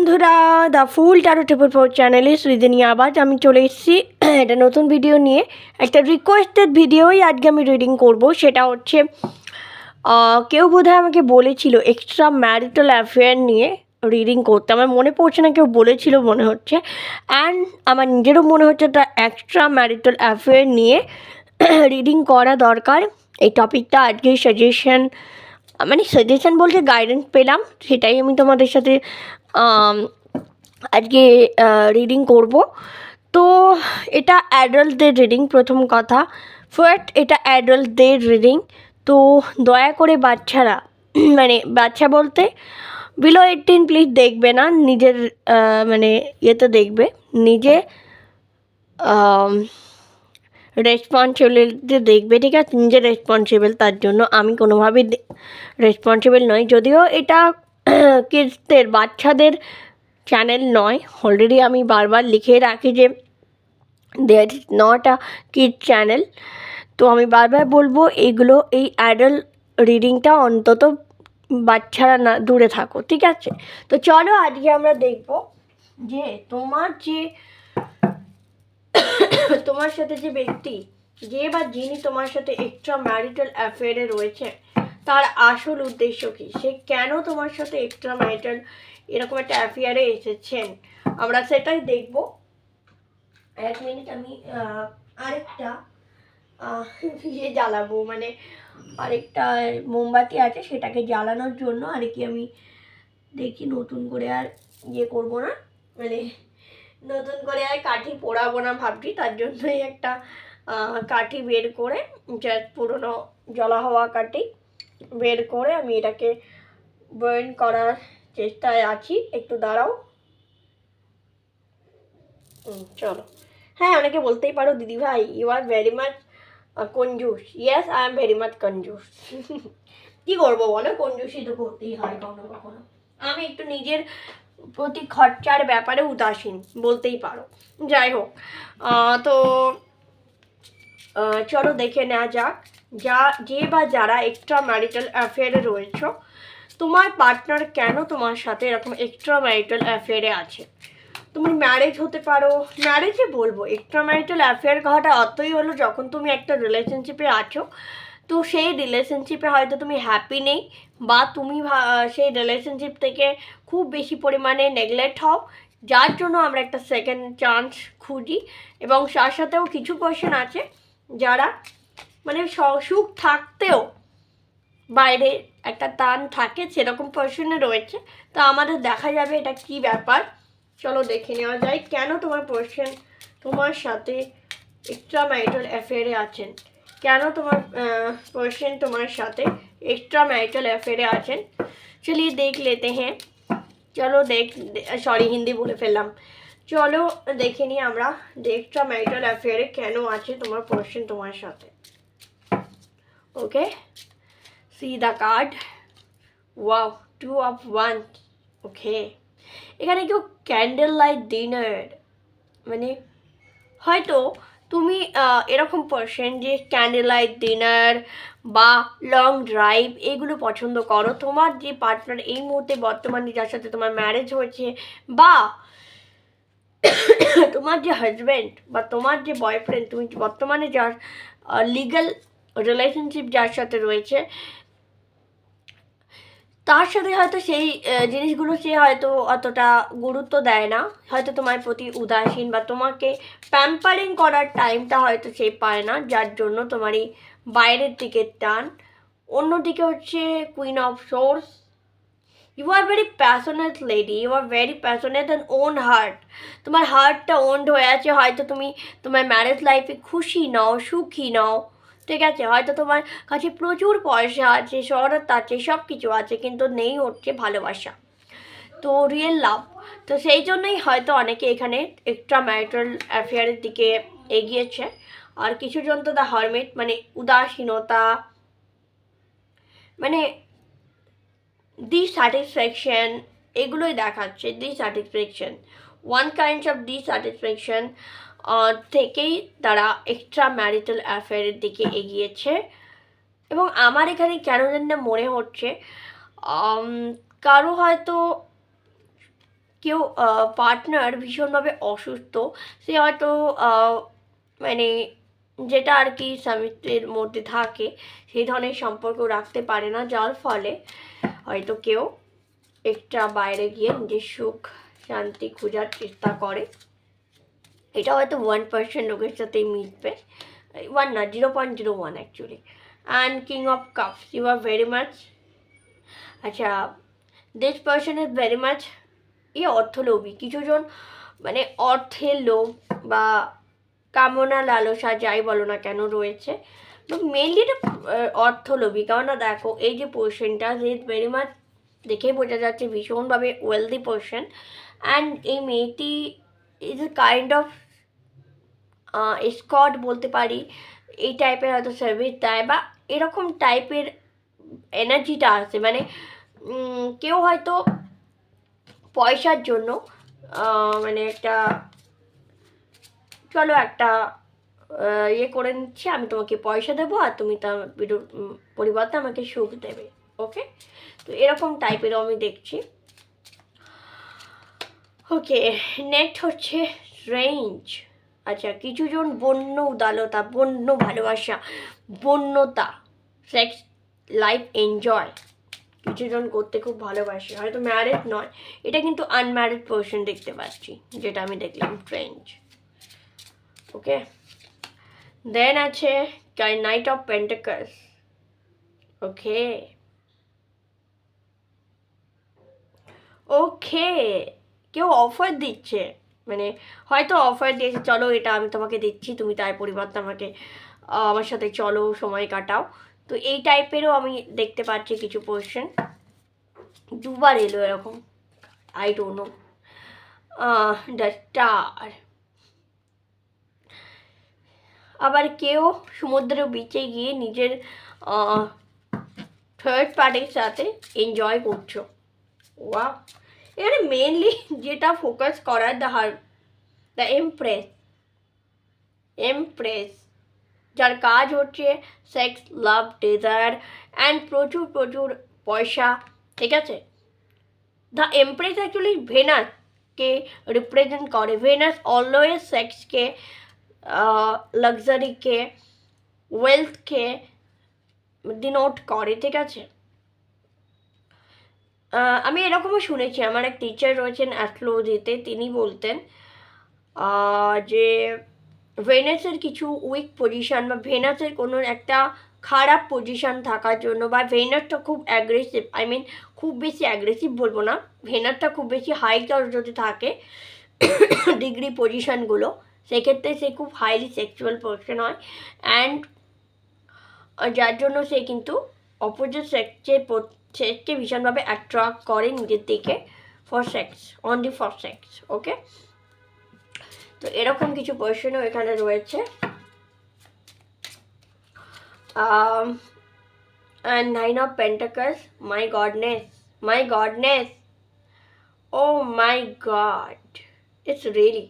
বন্ধুরা, the full taro triple four চ্যানেলে সৃজনী আবাজ আমি চলে এসেছি একটা নতুন ভিডিও নিয়ে। একটা রিকোয়েস্টেড ভিডিওই আজকে আমি রিডিং করব। সেটা হচ্ছে কেউ বোধহয় আমাকে বলেছিল এক্সট্রা ম্যারিটাল অ্যাফেয়ার নিয়ে রিডিং করতে। আমার মনে পড়ছে না কেউ বলেছিল মনে হচ্ছে, অ্যান্ড আমার নিজেরও মনে হচ্ছে একটা এক্সট্রা ম্যারিটাল অ্যাফেয়ার নিয়ে রিডিং করা দরকার। এই টপিকটা আজকে সাজেশন বলতে গাইডেন্স পেলাম, সেটাই আমি তোমাদের সাথে আজকে রিডিং করব। তো এটা অ্যাডাল্টদের রিডিং, প্রথম কথা। ফার্স্ট, এটা অ্যাডাল্টদের রিডিং। তো দয়া করে বাচ্চারা বাচ্চা বলতে বিলো 18 প্লিজ দেখবে না, নিজের ইয়েতে দেখবে, নিজে রেসপন্সিবিলিটি দেখবে, ঠিক আছে? নিজে রেসপন্সিবল, তার জন্য আমি কোনোভাবেই রেসপন্সিবল নই। যদিও এটা কিডসদের, বাচ্চাদের চ্যানেল নয়। অলরেডি আমি বারবার লিখে রাখি যে there is not a kid channel. তো আমি বারবার বলবো এইগুলো, এই অ্যাডাল্ট রিডিংটা অন্তত বাচ্চারা না দূরে থাকো, ঠিক আছে? তো চলো আজকে আমরা দেখব যে তোমার সাথে যে ব্যক্তি, যে বা যিনি তোমার সাথে এক্সট্রা ম্যারিটাল অ্যাফেয়ারে রয়েছে, তার আসল উদ্দেশ্য কী, সে কেন তোমার সাথে এক্সট্রা ম্যারিটাল এরকম একটা অ্যাফেয়ারে এসেছেন, আমরা সেটাই দেখব। এক মিনিট, আমি আরেকটা জ্বালাবো, আরেকটা মোমবাতি আছে, সেটাকে জ্বালানোর জন্য আর কি আমি দেখি নতুন করে আর করবো না, নতুন করে আর কাঠি পোড়াবো না ভাবছি। তার জন্যই একটা কাঠি বের করে, পুরোনো জ্বলা হওয়া কাঠি বের করে আমি এটাকে বার্ন করার চেষ্টায় আছি। একটু দাঁড়াও। চলো। হ্যাঁ, অনেকে বলতেই পারো দিদি ভাই ইউ আর ভেরি মাচ কঞ্জুস। Yes, I am very much কঞ্জুস। কী করবো বলো, কঞ্জুসি তো করতেই হয় কখনো কখনো। আমি একটু নিজের প্রতি খরচার ব্যাপারে উদাসীন বলতেই পারো। যাই হোক, তো চলো দেখে নেওয়া যাক যে বা যারা এক্সট্রা ম্যারিটাল অ্যাফেয়ারে রয়েছে, তোমার পার্টনার কেন তোমার সাথে এরকম এক্সট্রা ম্যারিটাল অ্যাফেয়ারে আছে। তুমি ম্যারেজ হতে পারো, ম্যারেজে বলবো এক্সট্রা ম্যারিটাল অ্যাফেয়ার কথাটা অতই হলো যখন তুমি একটা রিলেশনশিপে আছো, তো সেই রিলেশনশিপে হয়তো তুমি হ্যাপি নেই, বা তুমি সেই রিলেশনশিপ থেকে খুব বেশি পরিমাণে নেগলেক্ট হও, যার জন্য আমরা একটা সেকেন্ড চান্স খুঁজি। এবং তার সাথেও কিছু পার্সন আছে যারা সুখ থাকতেও বাইরে একটা টান থাকে, সেরকম পার্সনে রয়েছে। তো আমাদের দেখা যাবে এটা কি ব্যাপার। চলো দেখে নেওয়া যায় কেন তোমার পার্সন তোমার সাথে এক্সট্রা ম্যারিটাল অ্যাফেয়ারে আছেন, কেন তোমার পার্সন তোমার সাথে एक्स्ट्रा मैरिटल अफेयर आছেন। चलिए देख लेते हैं। चलो सॉरी हिंदी बोले फेललाम। चलो देखे निয়ে আমরা एक्स्ट्रा मैरिटल अफेयर কেন আছে তোমার পার্সন তোমার সাথে। Okay, see the card. Wow, 2 of wands। Okay, এখানে কেউ ক্যান্ডেল লাইট ডিনার, হয়তো তুমি এরকম পার্সন যে ক্যান্ডেল লাইট ডিনার বা লং ড্রাইভ এগুলো পছন্দ করো। তোমার যে পার্টনার এই মুহূর্তে বর্তমানে যার সাথে তোমার ম্যারেজ হয়েছে, বা তোমার যে হাজব্যান্ড বা তোমার যে বয়ফ্রেন্ড, তুমি বর্তমানে যার লিগ্যাল রিলেশনশিপ যার সাথে রয়েছে, তার সাথে হয়তো সেই জিনিসগুলো সে হয়তো অতটা গুরুত্ব দেয় না, হয়তো তোমার প্রতি উদাসীন, বা তোমাকে প্যাম্পারিং করার টাইমটা হয়তো সে পায় না, যার জন্য তোমার এই বাইরের দিকে টান। অন্যদিকে হচ্ছে queen of swords. You are very passionate lady, you are very passionate and own heart. তোমার হার্টটা ওন্ড হয়ে আছে, হয়তো তুমি তোমার ম্যারেজ লাইফে খুশি নাও, সুখী নাও, ঠিক আছে? হয়তো তোমার কাছে প্রচুর পয়সা আছে, শহরত আছে, সব কিছু আছে, কিন্তু নেই হচ্ছে ভালোবাসা, তো রিয়েল লাভ। তো সেই জন্যই হয়তো অনেকে এখানে এক্সট্রা ম্যারিটাল অ্যাফেয়ারের দিকে এগিয়েছে। আর কিছুজন তো দ্য হারমিট, উদাসীনতা, ডিস্যাটিসফ্যাকশন, এগুলোই দেখাচ্ছে। Dissatisfaction, one kind of dissatisfaction থেকেই তারা এক্সট্রা ম্যারিটাল অ্যাফেয়ারের দিকে এগিয়েছে। এবং আমার এখানে কেন জানি না মনে হচ্ছে কারো হয়তো কেউ পার্টনার ভীষণভাবে অসুস্থ, সে হয়তো মানে যেটা আর কি স্বামীর মধ্যে থাকে সেই ধরনের সম্পর্ক রাখতে পারে না, যার ফলে হয়তো কেউ একটা বাইরে গিয়ে নিজের সুখ শান্তি খোঁজার চেষ্টা করে। এটা হয়তো 1% লোকের সাথেই মিলবে, 1 না 0.01 actually. And king of cups, you are very much, আচ্ছা this person is very much অর্থলোভী। কিছুজন মানে অর্থের লোভ বা কামনা লালসা যাই বলো না কেন রয়েছে, তো মেনলি এটা অর্থলোভী। কেননা দেখো এই যে পোর্শনটা ইজ ভেরি মাচ, দেখেই বোঝা যাচ্ছে ভীষণভাবে ওয়েলদি পার্সন। অ্যান্ড এই মেয়েটি is a kind of Scott বলতে পারি, এই টাইপের হয়তো সার্ভিস দেয় বা এরকম টাইপের এনার্জিটা আছে। মানে কেউ হয়তো পয়সার জন্য মানে একটা চলো একটা ইয়ে করে নিচ্ছি, আমি তোমাকে পয়সা দেবো আর তুমি তার পরিবর্তে আমাকে সুখ দেবে, ওকে। তো এরকম টাইপেরও আমি দেখছি। ওকে, নেক্সট হচ্ছে রেঞ্জ। আচ্ছা, কিছুজন বন্য উদালতা, বন্য ভালোবাসা, বন্যতা, সেক্স লাইফ এনজয় কিছুজন করতে খুব ভালোবাসে, হয়তো ম্যারিড নয়, এটা কিন্তু আনম্যারিড পার্সন দেখতে পাচ্ছি, যেটা আমি দেখলাম রেঞ্জ। ওকে, দেন আছে নাইট অফ পেন্টাকলস। ওকে ওকে, কেউ অফার দিচ্ছে, মানে হয়তো অফার দিয়েছে চলো এটা আমি তোমাকে দিচ্ছি, তুমি তার পরিবর্তে আমাকে আমার সাথে চলো সময় কাটাও। তো এই টাইপেরও আমি দেখতে পাচ্ছি কিছু পোর্শন। দুবার এলো এরকম, I don't know. The star, আবার কেউ সমুদ্রের বিচে গিয়ে নিজের থার্ড পার্টির সাথে এনজয় করছো। ওয়া, এখানে মেনলি যেটা ফোকাস করার দ্য এমপ্রেস, এমপ্রেস যার কাজ হচ্ছে সেক্স, লাভ, ডেজায়ার অ্যান্ড প্রচুর প্রচুর পয়সা, ঠিক আছে। দ্য এমপ্রেস অ্যাকচুয়ালি ভেনাসকে রিপ্রেজেন্ট করে। ভেনাস অলওয়েজ সেক্সকে, লাক্সারিকে, ওয়েলথকে ডিনোট করে, ঠিক আছে। আমি এরকমও শুনেছি, আমার এক টিচার রয়েছেন অ্যাস্ট্রোলজিতে, তিনি বলতেন যে ভেনাসের কিছু উইক পজিশন বা ভেনাসের কোনো একটা খারাপ পজিশন থাকার জন্য, বা ভেনাসটা খুব অ্যাগ্রেসিভ, আই মিন খুব বেশি অ্যাগ্রেসিভ বলবো না, ভেনাসটা খুব বেশি হাইটার যদি থাকে ডিগ্রি পজিশনগুলো, সেক্ষেত্রে সে খুব হাইলি সেক্সুয়াল পার্সন হয়। অ্যান্ড যার জন্য সে কিন্তু অপোজিট সেক্সকে ভীষণভাবে অ্যাট্রাক্ট করে নিজের দিকে, for sex, only for sex, okay. তো এরকম কিছু কোয়েশ্চেনও এখানে রয়েছে। and 9 of Pentacles, my godness, oh my god, it's really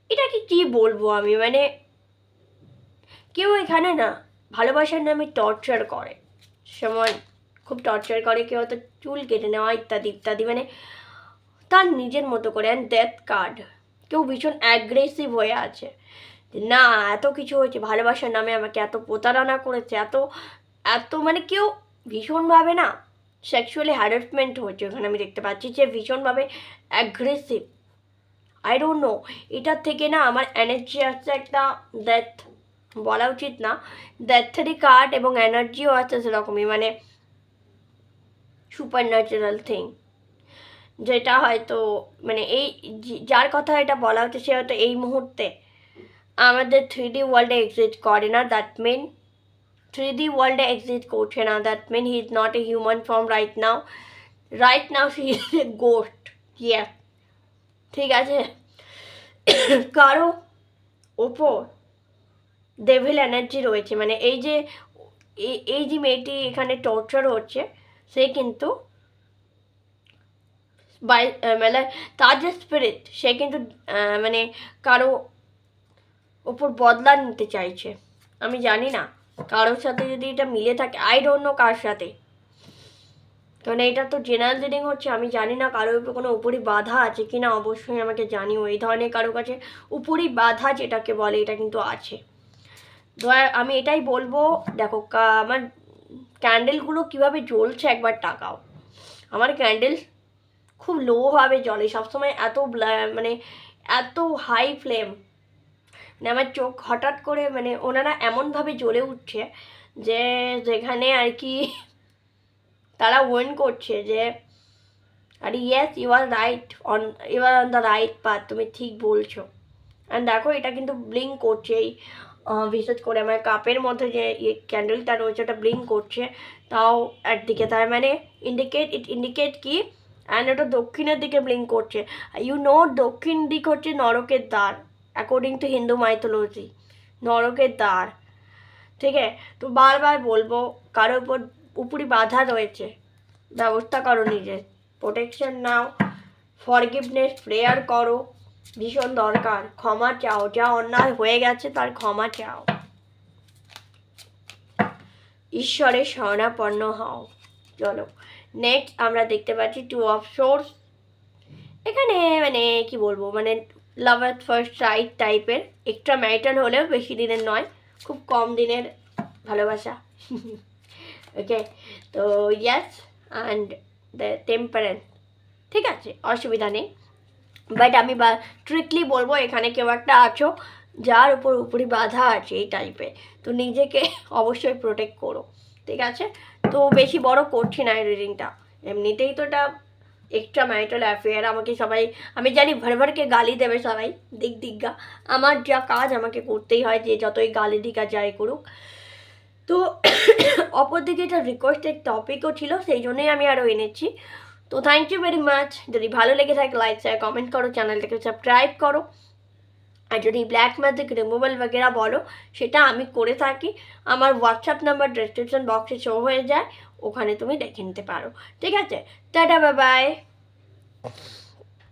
এটাকে কি বলবো আমি, মানে কেউ এখানে না ভালোবাসার নামে টর্চার করে, সময় খুব টর্চার করে, কেউ হয়তো চুল কেটে নেওয়া ইত্যাদি ইত্যাদি, মানে তার নিজের মতো করে। অ্যান্ড ডেথ কার্ড, কেউ ভীষণ অ্যাগ্রেসিভ হয়ে আছে, না এত কিছু হয়েছে ভালোবাসার নামে, আমাকে এত প্রতারণা করেছে, এত এত মানে কেউ ভীষণভাবে না সেক্সুয়ালি হ্যারাসমেন্ট হচ্ছে ওখানে আমি দেখতে পাচ্ছি, যে ভীষণভাবে অ্যাগ্রেসিভ। আই ডোন্ট নো, এটার থেকে না আমার এনার্জি আসছে একটা ডেথ, বলা উচিত না, ডেথেরই কার্ড, এবং এনার্জিও আছে সেরকমই, মানে সুপার ন্যাচারাল থিং, যেটা হয়তো মানে এই যার কথা এটা বলা হচ্ছে সে হয়তো এই মুহূর্তে আমাদের 3D ওয়ার্ল্ডে এক্সিস্ট করে না, দ্যাট মিন 3D ওয়ার্ল্ডে এক্সিস্ট করছে না, that mean he is not a human form right now he is a ghost, yeah, ঠিক আছে। কারো ওপর ডেভিল এনার্জি রয়েছে, মানে এই যে মেয়েটি এখানে টর্চার হচ্ছে, সে কিন্তু মানে তার যে স্পিরিট, সে কিন্তু মানে কারো ওপর বদলা নিতে চাইছে। আমি জানি না কারোর সাথে যদি এটা মিলে থাকে, আই ডোন্ট নো কার সাথে, কারণ এটা তো জেনারেল রিডিং হচ্ছে, আমি জানি না কারোর উপর কোনো উপরি বাধা আছে কি না, অবশ্যই আমাকে জানিও। এই ধরনের কারো কাছে উপরি বাধা যেটাকে বলে এটা কিন্তু আছে। আমি এটাই বলবো, দেখো আমার ক্যান্ডেলগুলো কিভাবে জ্বলছে একবার তাকাও। আমার ক্যান্ডেল খুব লোভাবে জ্বলে সবসময়, এত মানে এত হাই ফ্লেম, মানে আমার চোখ হঠাৎ করে মানে ওনারা এমনভাবে জ্বলে উঠছে যে যেখানে আর কি তারা ওয়ার্ন করছে যে আরে yes you are right you are on the right path, তুমি ঠিক বলছো। অ্যান্ড দেখো এটা কিন্তু ব্লিঙ্ক করছে, এই বিশেষ করে আমার কাপের মধ্যে যে ক্যান্ডেলটা রয়েছে ওটা ব্লিঙ্ক করছে, তাও একদিকে, তার মানে ইন্ডিকেট কি, অ্যান্ড ওটা দক্ষিণের দিকে ব্লিঙ্ক করছে। ইউ নো দক্ষিণ দিক হচ্ছে নরকের দ্বার, অ্যাকর্ডিং টু হিন্দু মাইথোলজি, নরকের দ্বার। ঠিক আছে, তো বারবার বলবো কারোর উপর উপরি বাধা রয়েছে, ব্যবস্থা করো, নিজের প্রোটেকশন নাও, ফরগিভনেস প্রেয়ার করো, ভীষণ দরকার, ক্ষমা চাও, যা অন্যায় হয়ে গেছে তার ক্ষমা চাও, ঈশ্বরের শরণাপন্ন হও। চলো নেক্সট আমরা দেখতে পাচ্ছি টু অফ সোর্স। এখানে মানে কি বলবো, মানে লাভ অ্যাট ফার্স্ট সাইট টাইপের, এক্সট্রা ম্যারিটাল হলেও বেশি দিনের নয়, খুব কম দিনের ভালোবাসা। ওকে, তো ইয়াস অ্যান্ড দ্য টেম্পারেন্স, ঠিক আছে, অসুবিধা নেই। বাট আমি স্ট্রিক্টলি বলবো এখানে কেউ একটা আছো যার উপর উপরি বাধা আছে এই টাইপের, তো নিজেকে অবশ্যই প্রোটেক্ট করো, ঠিক আছে। তো বেশি বড় করছি না এই রিডিংটা, এমনিতেই তো এটা এক্সট্রা ম্যারিটাল অ্যাফেয়ার, আমাকে সবাই, আমি জানি ভরভরকে গালি দেবে সবাই, দিগ্গা, আমার যা কাজ আমাকে করতেই হয়, যে যতই গালি দিগা যাই করুক। তো অপরদিকে এটা রিকোয়েস্টেড টপিকও ছিল, সেই জন্যই আমি আরও এনেছি। তো থ্যাংক ইউ ভেরি মাচ, যদি ভালো লেগে থাকে লাইক শেয়ার কমেন্ট করো, চ্যানেলটাকে সাবস্ক্রাইব করো। আর যদি ব্ল্যাক ম্যাজিক রিমুভাল বগেরা বলো সেটা আমি করে থাকি, আমার হোয়াটসঅ্যাপ নাম্বার ডেসক্রিপশন বক্সে শো হয়ে যায়, ওখানে তুমি দেখে নিতে পারো, ঠিক আছে। Tata, bye bye.